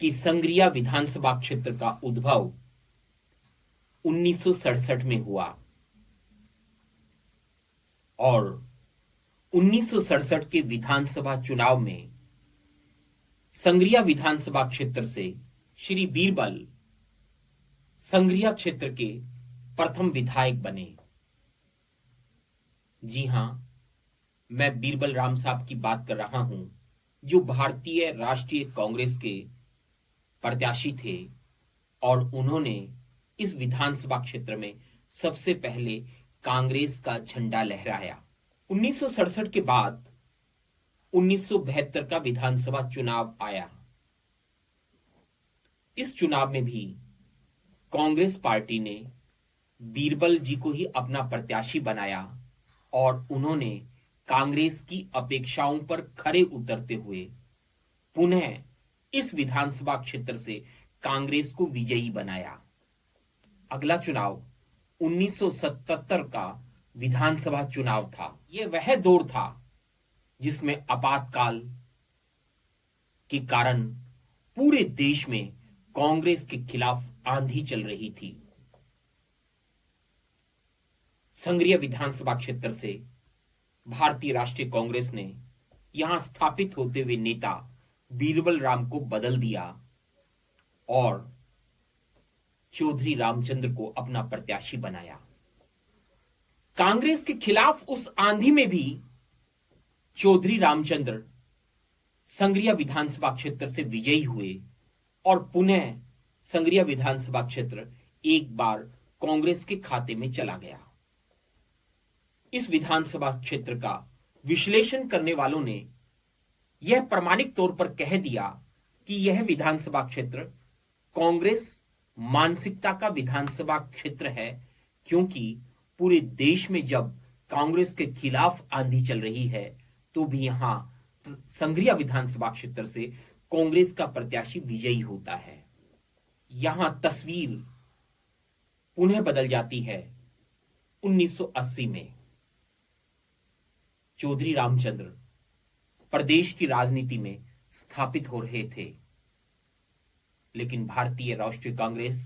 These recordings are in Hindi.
कि संग्रिया विधानसभा क्षेत्र का उद्भव 1967 में हुआ और 1967 के विधानसभा चुनाव में संग्रिया विधानसभा क्षेत्र से श्री बीरबल संग्रिया क्षेत्र के प्रथम विधायक बने। जी हां, मैं बीरबल राम साहब की बात कर रहा हूं, जो भारतीय राष्ट्रीय कांग्रेस के प्रत्याशी थे और उन्होंने इस विधानसभा क्षेत्र में सबसे पहले कांग्रेस का झंडा लहराया। 1967 के बाद 1972 का विधानसभा चुनाव आया। इस चुनाव में भी कांग्रेस पार्टी ने बीरबल जी को ही अपना प्रत्याशी बनाया और उन्होंने कांग्रेस की अपेक्षाओं पर खरे उतरते हुए पुनः इस विधानसभा क्षेत्र से कांग्रेस को विजयी बनाया। अगला चुनाव 1977 का विधानसभा चुनाव था। यह वह दौर था जिसमें आपातकाल के कारण पूरे देश में कांग्रेस के खिलाफ आंधी चल रही थी। संग्रिया विधानसभा क्षेत्र से भारतीय राष्ट्रीय कांग्रेस ने यहां स्थापित होते हुए नेता बीरबल राम को बदल दिया और चौधरी रामचंद्र को अपना प्रत्याशी बनाया। कांग्रेस के खिलाफ उस आंधी में भी चौधरी रामचंद्र संग्रिया विधानसभा क्षेत्र से विजयी हुए और पुनः संग्रिया विधानसभा क्षेत्र एक बार कांग्रेस के खाते में चला गया। इस विधानसभा क्षेत्र का विश्लेषण करने वालों ने यह प्रमाणिक तौर पर कह दिया कि यह विधानसभा क्षेत्र कांग्रेस मानसिकता का विधानसभा क्षेत्र है, क्योंकि पूरे देश में जब कांग्रेस के खिलाफ आंधी चल रही है तो भी यहां संग्रिया विधानसभा क्षेत्र से कांग्रेस का प्रत्याशी विजयी होता है। यहां तस्वीर पुनः बदल जाती है 1980 में। चौधरी रामचंद्र प्रदेश की राजनीति में स्थापित हो रहे थे, लेकिन भारतीय राष्ट्रीय कांग्रेस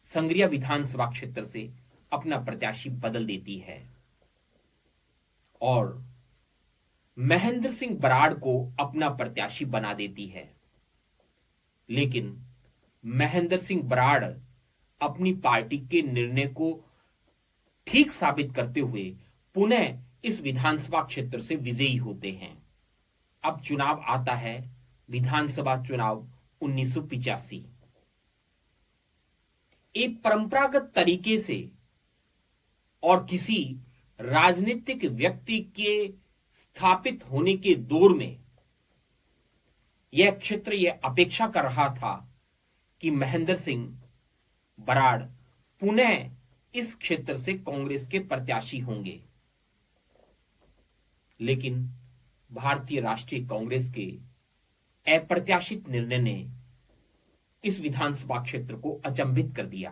संग्रिया विधानसभा क्षेत्र से अपना प्रत्याशी बदल देती है और महेंद्र सिंह बराड़ को अपना प्रत्याशी बना देती है। लेकिन महेंद्र सिंह बराड़ अपनी पार्टी के निर्णय को ठीक साबित करते हुए पुनः इस विधानसभा क्षेत्र से विजयी होते हैं। अब चुनाव आता है विधानसभा चुनाव 1985। एक परंपरागत तरीके से और किसी राजनीतिक व्यक्ति के स्थापित होने के दौर में यह क्षेत्र यह अपेक्षा कर रहा था कि महेंद्र सिंह बराड़ पुनः इस क्षेत्र से कांग्रेस के प्रत्याशी होंगे, लेकिन भारतीय राष्ट्रीय कांग्रेस के अप्रत्याशित निर्णय ने इस विधानसभा क्षेत्र को अचंभित कर दिया।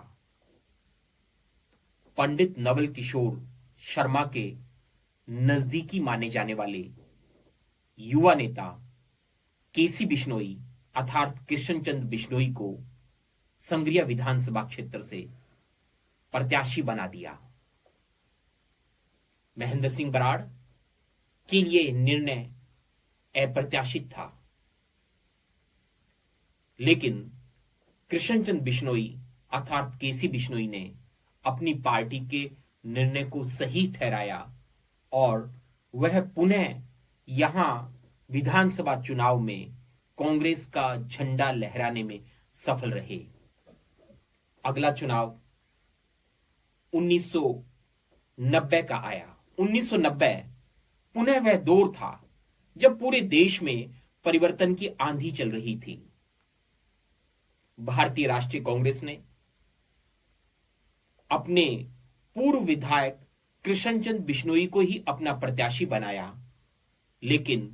पंडित नवल किशोर शर्मा के नजदीकी माने जाने वाले युवा नेता केसी बिश्नोई अर्थात कृष्णचंद बिश्नोई को संग्रिया विधानसभा क्षेत्र से प्रत्याशी बना दिया। महेंद्र सिंह बराड़ के लिए निर्णय अप्रत्याशित था, लेकिन कृष्णचंद बिश्नोई अर्थात केसी बिश्नोई ने अपनी पार्टी के निर्णय को सही ठहराया और वह पुनः यहां विधानसभा चुनाव में कांग्रेस का झंडा लहराने में सफल रहे। अगला चुनाव 1990 का आया। 1990 पुनः वह दौर था जब पूरे देश में परिवर्तन की आंधी चल रही थी। भारतीय राष्ट्रीय कांग्रेस ने अपने पूर्व विधायक कृष्णचंद बिश्नोई को ही अपना प्रत्याशी बनाया, लेकिन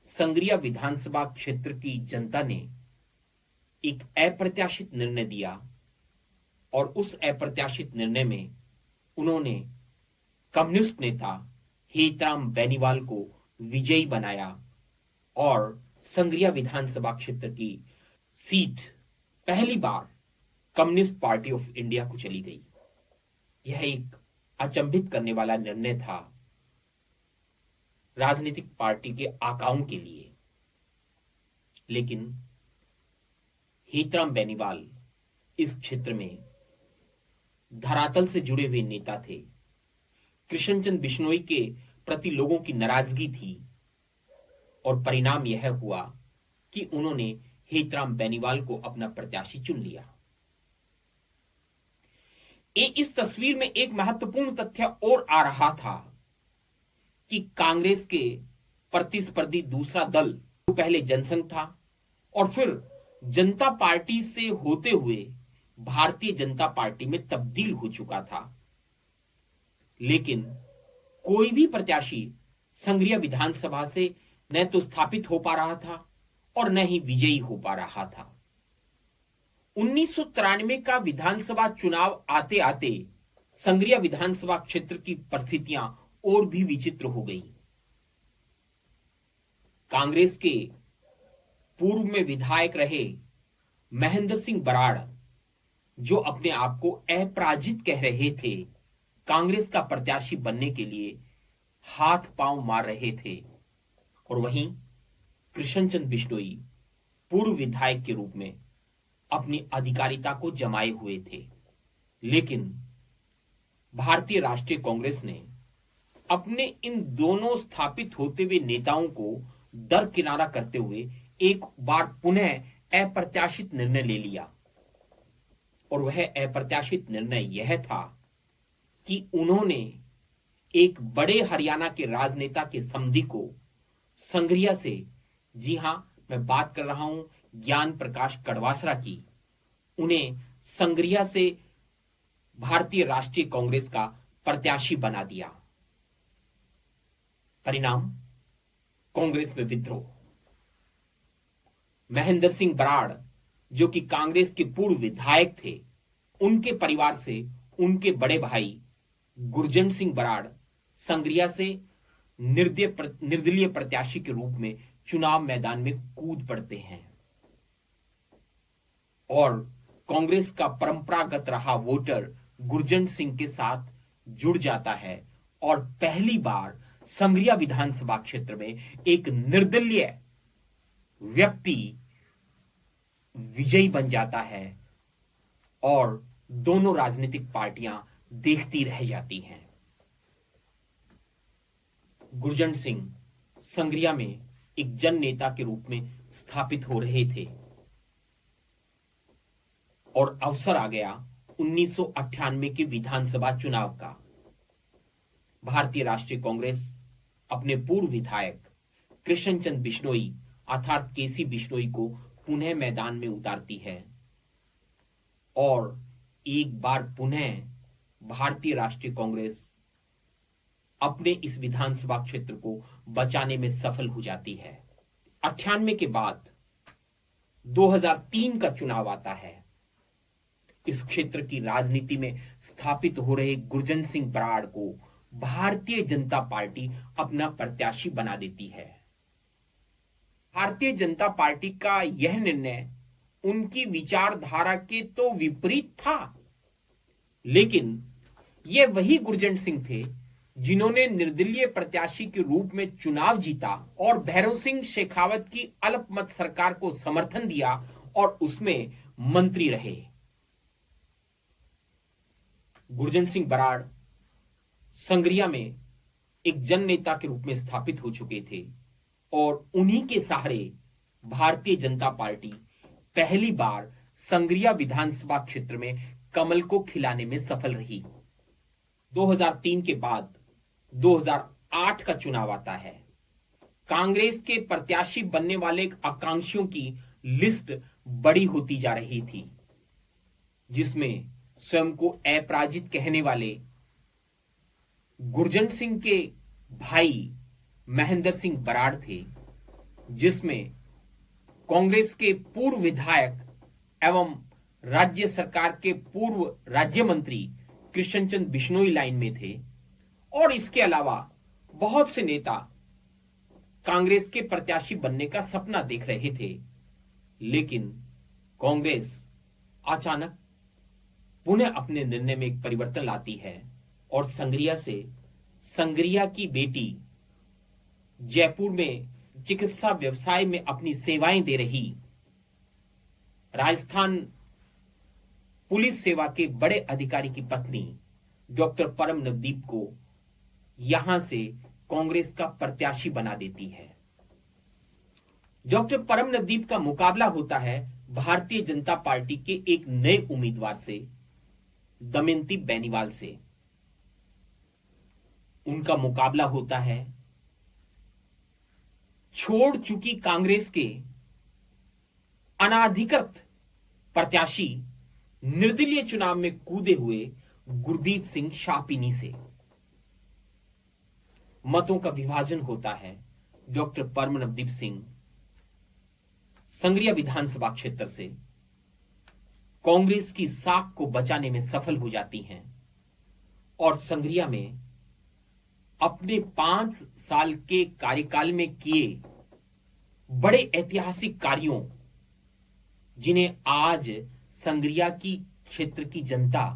संग्रिया विधानसभा क्षेत्र की जनता ने एक अप्रत्याशित निर्णय दिया और उस अप्रत्याशित निर्णय में उन्होंने कम्युनिस्ट नेता हेतराम बेनीवाल को विजयी बनाया और संग्रिया विधानसभा क्षेत्र की सीट पहली बार कम्युनिस्ट पार्टी ऑफ इंडिया को चली गई। यह एक अचंभित करने वाला निर्णय था राजनीतिक पार्टी के आकाओं के लिए, लेकिन हेतराम बेनीवाल इस क्षेत्र में धरातल से जुड़े हुए नेता थे। कृष्णचंद बिश्नोई के प्रति लोगों की नाराजगी थी और परिणाम यह हुआ कि उन्होंने हेतराम बेनीवाल को अपना प्रत्याशी चुन लिया। इस तस्वीर में एक महत्वपूर्ण तथ्य और आ रहा था कि कांग्रेस के प्रतिस्पर्धी दूसरा दल जो पहले जनसंघ था और फिर जनता पार्टी से होते हुए भारतीय जनता पार्टी में तब्दील हो चुका था, लेकिन कोई भी प्रत्याशी संघीय विधानसभा से न तो स्थापित हो पा रहा था और न ही विजयी हो पा रहा था। 1993 का विधानसभा चुनाव आते आते संघीय विधानसभा क्षेत्र की परिस्थितियां और भी विचित्र हो गई। कांग्रेस के पूर्व में विधायक रहे महेंद्र सिंह बराड़, जो अपने आप को अपराजित कह रहे थे, कांग्रेस का प्रत्याशी बनने के लिए हाथ पांव मार रहे थे, और वहीं कृष्णचंद बिश्नोई पूर्व विधायक के रूप में अपनी अधिकारिता को जमाए हुए थे। लेकिन भारतीय राष्ट्रीय कांग्रेस ने अपने इन दोनों स्थापित होते हुए नेताओं को दरकिनारा करते हुए एक बार पुनः अप्रत्याशित निर्णय ले लिया, और वह अप्रत्याशित निर्णय यह था कि उन्होंने एक बड़े हरियाणा के राजनेता के समधी को संघरिया से, जी हां, मैं बात कर रहा हूं ज्ञान प्रकाश कड़वासरा की, उन्हें संघरिया से भारतीय राष्ट्रीय कांग्रेस का प्रत्याशी बना दिया। परिणाम कांग्रेस में विद्रोह। महेंद्र सिंह बराड़, जो कि कांग्रेस के पूर्व विधायक थे, उनके परिवार से उनके बड़े भाई गुरजंट सिंह बराड़ संघरिया से निर्दलीय प्रत्याशी के रूप में चुनाव मैदान में कूद पड़ते हैं और कांग्रेस का परंपरागत रहा वोटर गुरजंट सिंह के साथ जुड़ जाता है और पहली बार संघरिया विधानसभा क्षेत्र में एक निर्दलीय व्यक्ति विजयी बन जाता है और दोनों राजनीतिक पार्टियां देखती रह जाती हैं। गुरजंट सिंह संघरिया में एक जन नेता के रूप में स्थापित हो रहे थे और अवसर आ गया 1998 के विधानसभा चुनाव का। भारतीय राष्ट्रीय कांग्रेस अपने पूर्व विधायक कृष्णचंद बिश्नोई अर्थात केसी बिश्नोई को पुनः मैदान में उतारती है और एक बार पुनः भारतीय राष्ट्रीय कांग्रेस अपने इस विधानसभा क्षेत्र को बचाने में सफल हो जाती है। 98 के बाद 2003 का चुनाव आता है। इस क्षेत्र की राजनीति में स्थापित हो रहे गुरजंट सिंह बराड़ को भारतीय जनता पार्टी अपना प्रत्याशी बना देती है। भारतीय जनता पार्टी का यह निर्णय उनकी विचारधारा के तो विपरीत था, लेकिन यह वही गुरजंट सिंह थे जिन्होंने निर्दलीय प्रत्याशी के रूप में चुनाव जीता और भैरव सिंह शेखावत की अल्पमत सरकार को समर्थन दिया और उसमें मंत्री रहे। गुरजंट सिंह बराड़ संघरिया में एक जन नेता के रूप में स्थापित हो चुके थे और उन्हीं के सहारे भारतीय जनता पार्टी पहली बार संघरिया विधानसभा क्षेत्र में कमल को खिलाने में सफल रही। 2003 के बाद 2008 का चुनाव आता है। कांग्रेस के प्रत्याशी बनने वाले आकांक्षियों की लिस्ट बड़ी होती जा रही थी, जिसमें स्वयं को अपराजित कहने वाले गुरजंट सिंह के भाई महेंद्र सिंह बराड़ थे, जिसमें कांग्रेस के पूर्व विधायक एवं राज्य सरकार के पूर्व राज्य मंत्री कृष्णचंद बिश्नोई लाइन में थे और इसके अलावा बहुत से नेता कांग्रेस के प्रत्याशी बनने का सपना देख रहे थे। लेकिन कांग्रेस अचानक पुनः अपने निर्णय में एक परिवर्तन लाती है और संग्रिया की बेटी जयपुर में चिकित्सा व्यवसाय में अपनी सेवाएं दे रही राजस्थान पुलिस सेवा के बड़े अधिकारी की पत्नी डॉक्टर परम नवदीप को यहां से कांग्रेस का प्रत्याशी बना देती है। डॉक्टर परम नवदीप का मुकाबला होता है भारतीय जनता पार्टी के एक नए उम्मीदवार से, दमयंती बेनीवाल से। उनका मुकाबला होता है छोड़ चुकी कांग्रेस के अनाधिकृत प्रत्याशी, निर्दलीय चुनाव में कूदे हुए गुरदीप सिंह शाहपिनी से। मतों का विभाजन होता है। डॉक्टर परम नवदीप सिंह संग्रिया विधानसभा क्षेत्र से कांग्रेस की साख को बचाने में सफल हो जाती हैं और संग्रिया में अपने 5 साल के कार्यकाल में किए बड़े ऐतिहासिक कार्यों, जिन्हें आज संग्रिया की क्षेत्र की जनता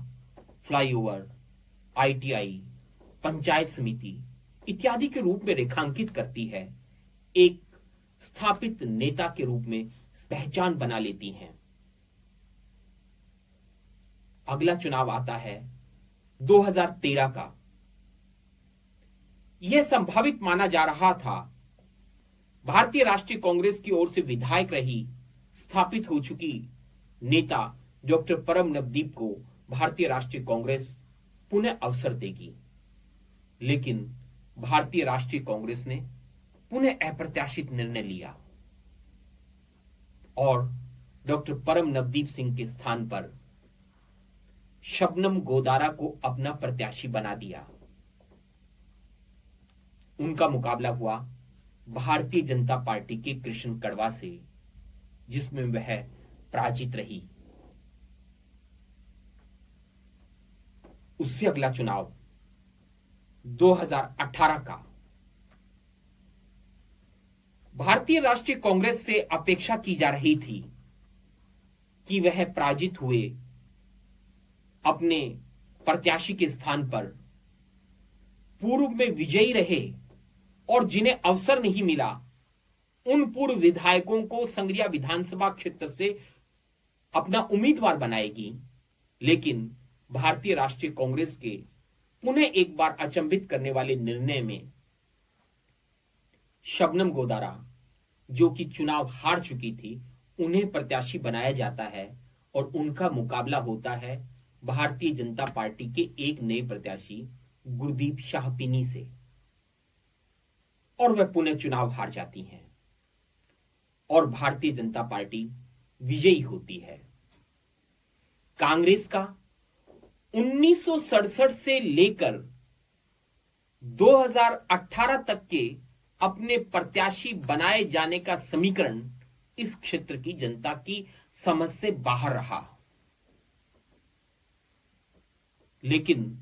फ्लाईओवर, आईटीआई, पंचायत समिति इत्यादि के रूप में रेखांकित करती है, एक स्थापित नेता के रूप में पहचान बना लेती हैं। अगला चुनाव आता है 2013 का। यह संभावित माना जा रहा था। भारतीय राष्ट्रीय कांग्रेस की ओर से विधायक रही स्थापित हो चुकी नेता डॉक्टर परम नवदीप को भारतीय राष्ट्रीय कांग्रेस पुनः अवसर देगी, लेकिन भारतीय राष्ट्रीय कांग्रेस ने पुनः अप्रत्याशित निर्णय लिया और डॉक्टर परम नवदीप सिंह के स्थान पर शबनम गोदारा को अपना प्रत्याशी बना दिया। उनका मुकाबला हुआ भारतीय जनता पार्टी के कृष्ण कड़वा से, जिसमें वह पराजित रही। उससे अगला चुनाव 2018 का। भारतीय राष्ट्रीय कांग्रेस से अपेक्षा की जा रही थी कि वह पराजित हुए अपने प्रत्याशी के स्थान पर पूर्व में विजयी रहे और जिन्हें अवसर नहीं मिला, उन पूर्व विधायकों को संग्रिया विधानसभा क्षेत्र से अपना उम्मीदवार बनाएगी। लेकिन भारतीय राष्ट्रीय कांग्रेस के पुनः एक बार अचंभित करने वाले निर्णय में शबनम गोदारा, जो कि चुनाव हार चुकी थी, उन्हें प्रत्याशी बनाया जाता है और उनका मुकाबला होता है भारतीय जनता पार्टी के एक नए प्रत्याशी गुरदीप शाहपिनी से और वह पुनः चुनाव हार जाती हैं और भारतीय जनता पार्टी विजयी होती है। कांग्रेस का 1967 से लेकर 2018 तक के अपने प्रत्याशी बनाए जाने का समीकरण इस क्षेत्र की जनता की समझ से बाहर रहा। लेकिन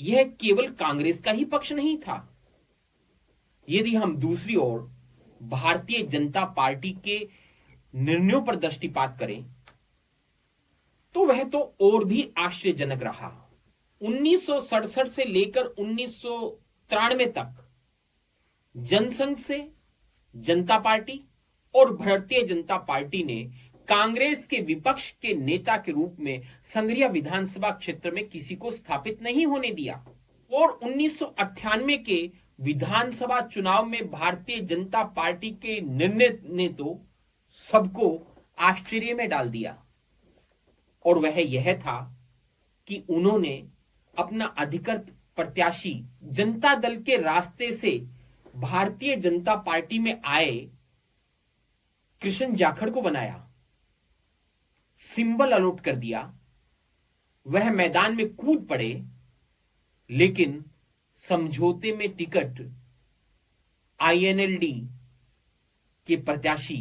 यह केवल कांग्रेस का ही पक्ष नहीं था। यदि हम दूसरी ओर भारतीय जनता पार्टी के निर्णयों पर दृष्टिपात करें तो वह तो और भी आश्चर्यजनक रहा। 1967 से लेकर 1993 तक जनसंघ से जनता पार्टी और भारतीय जनता पार्टी ने कांग्रेस के विपक्ष के नेता के रूप में संग्रिया विधानसभा क्षेत्र में किसी को स्थापित नहीं होने दिया और 1998 के विधानसभा चुनाव में भारतीय जनता पार्टी के निर्णय ने तो सबको आश्चर्य में डाल दिया और वह यह था कि उन्होंने अपना अधिकृत प्रत्याशी जनता दल के रास्ते से भारतीय जनता पार्टी में आए कृष्ण जाखड़ को बनाया, सिंबल अलॉट कर दिया, वह मैदान में कूद पड़े, लेकिन समझौते में टिकट आईएनएलडी के प्रत्याशी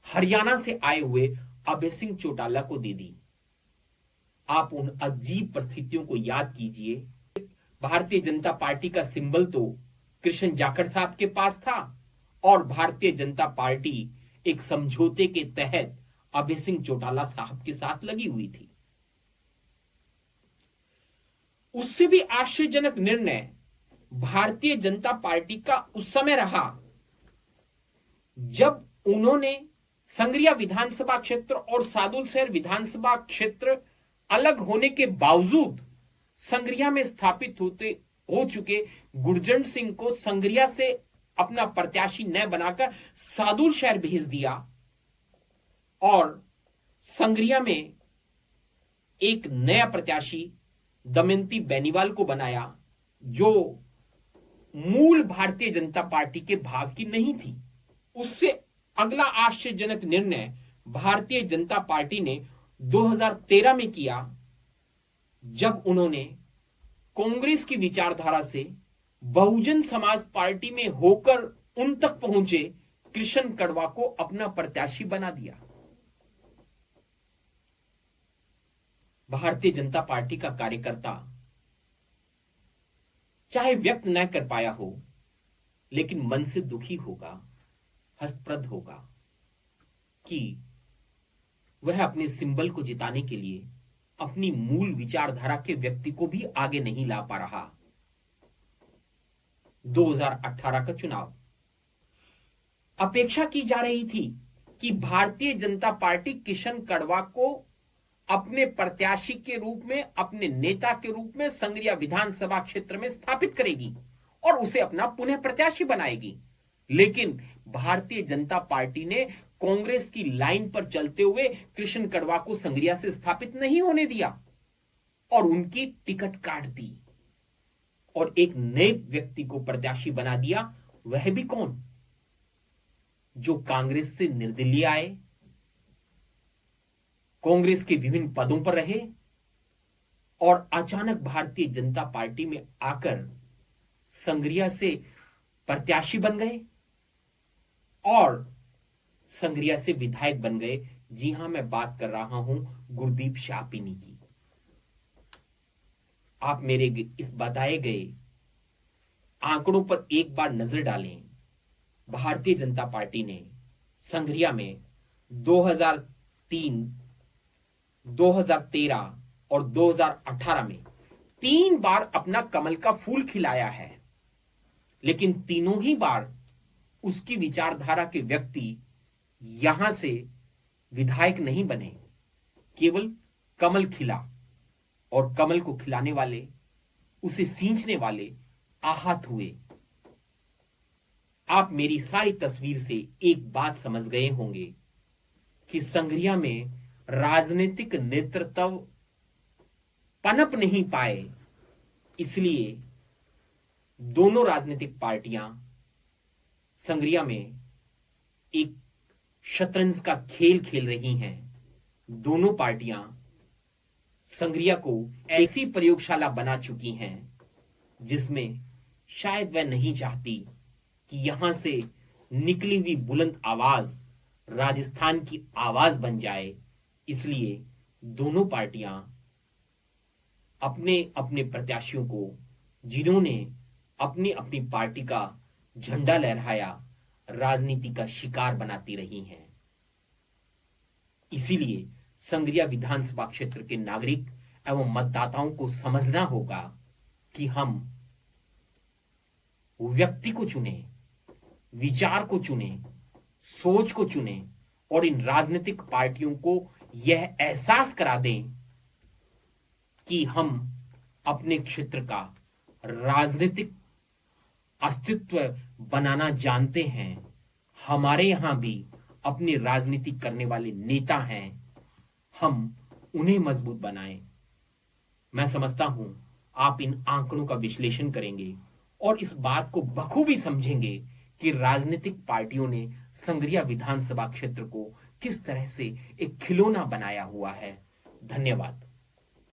हरियाणा से आए हुए अभय सिंह चौटाला को दे दी। आप उन अजीब परिस्थितियों को याद कीजिए। भारतीय जनता पार्टी का सिंबल तो कृष्ण जाखड़ साहब के पास था और भारतीय जनता पार्टी एक समझौते के तहत अभय सिंह चौटाला साहब के साथ लगी हुई थी। उससे भी आश्चर्यजनक निर्णय भारतीय जनता पार्टी का उस समय रहा जब उन्होंने संगरिया विधानसभा क्षेत्र और सादुलशहर विधानसभा क्षेत्र अलग होने के बावजूद संगरिया में स्थापित हो चुके गुरजंट सिंह को संगरिया से अपना प्रत्याशी न बनाकर सादुलशहर भेज दिया और संगरिया में एक नया प्रत्याशी दमयंती बेनीवाल को बनाया, जो मूल भारतीय जनता पार्टी के भाग की नहीं थी। उससे अगला आश्चर्यजनक निर्णय भारतीय जनता पार्टी ने 2013 में किया, जब उन्होंने कांग्रेस की विचारधारा से बहुजन समाज पार्टी में होकर उन तक पहुंचे कृष्ण कड़वा को अपना प्रत्याशी बना दिया। भारतीय जनता पार्टी का कार्यकर्ता चाहे व्यक्त न कर पाया हो, लेकिन मन से दुखी होगा, हस्तप्रद होगा कि वह अपने सिंबल को जिताने के लिए अपनी मूल विचारधारा के व्यक्ति को भी आगे नहीं ला पा रहा। 2018 का चुनाव, अपेक्षा की जा रही थी कि भारतीय जनता पार्टी किशन कड़वा को अपने प्रत्याशी के रूप में, अपने नेता के रूप में संगरिया विधानसभा क्षेत्र में स्थापित करेगी और उसे अपना पुनः प्रत्याशी बनाएगी। लेकिन भारतीय जनता पार्टी ने कांग्रेस की लाइन पर चलते हुए कृष्ण कड़वा को संगरिया से स्थापित नहीं होने दिया और उनकी टिकट काट दी और एक नए व्यक्ति को प्रत्याशी बना दिया। वह भी कौन? जो कांग्रेस से निर्दलीय आए, कांग्रेस के विभिन्न पदों पर रहे और अचानक भारतीय जनता पार्टी में आकर संगरिया से प्रत्याशी बन गए और संगरिया से विधायक बन गए। जी हां, मैं बात कर रहा हूं गुरदीप शापिनी की। आप मेरे इस बताए गए आंकड़ों पर एक बार नजर डालें। भारतीय जनता पार्टी ने संगरिया में 2003, 2013 और 2018 में 3 बार अपना कमल का फूल खिलाया है, लेकिन तीनों ही बार उसकी विचारधारा के व्यक्ति यहां से विधायक नहीं बने, केवल कमल खिला और कमल को खिलाने वाले, उसे सींचने वाले आहत हुए। आप मेरी सारी तस्वीर से एक बात समझ गए होंगे कि संगरिया में राजनीतिक नेतृत्व पनप नहीं पाए, इसलिए दोनों राजनीतिक पार्टियां संगरिया में एक शतरंज का खेल खेल रही हैं। दोनों पार्टियां संगरिया को ऐसी प्रयोगशाला बना चुकी हैं जिसमें शायद वह नहीं चाहती कि यहां से निकली हुई बुलंद आवाज राजस्थान की आवाज बन जाए। इसलिए दोनों पार्टियां अपने अपने प्रत्याशियों को, जिन्होंने अपनी अपनी पार्टी का झंडा लहराया, राजनीति का शिकार बनाती रही हैं। इसीलिए संगरिया विधानसभा क्षेत्र के नागरिक एवं मतदाताओं को समझना होगा कि हम व्यक्ति को चुने, विचार को चुने, सोच को चुने और इन राजनीतिक पार्टियों को यह एहसास करा दें कि हम अपने क्षेत्र का राजनीतिक अस्तित्व बनाना जानते हैं। हमारे यहां भी अपनी राजनीति करने वाले नेता हैं, हम उन्हें मजबूत बनाएं। मैं समझता हूं आप इन आंकड़ों का विश्लेषण करेंगे और इस बात को बखूबी समझेंगे कि राजनीतिक पार्टियों ने संगरिया विधानसभा क्षेत्र को किस तरह से एक खिलौना बनाया हुआ है। धन्यवाद।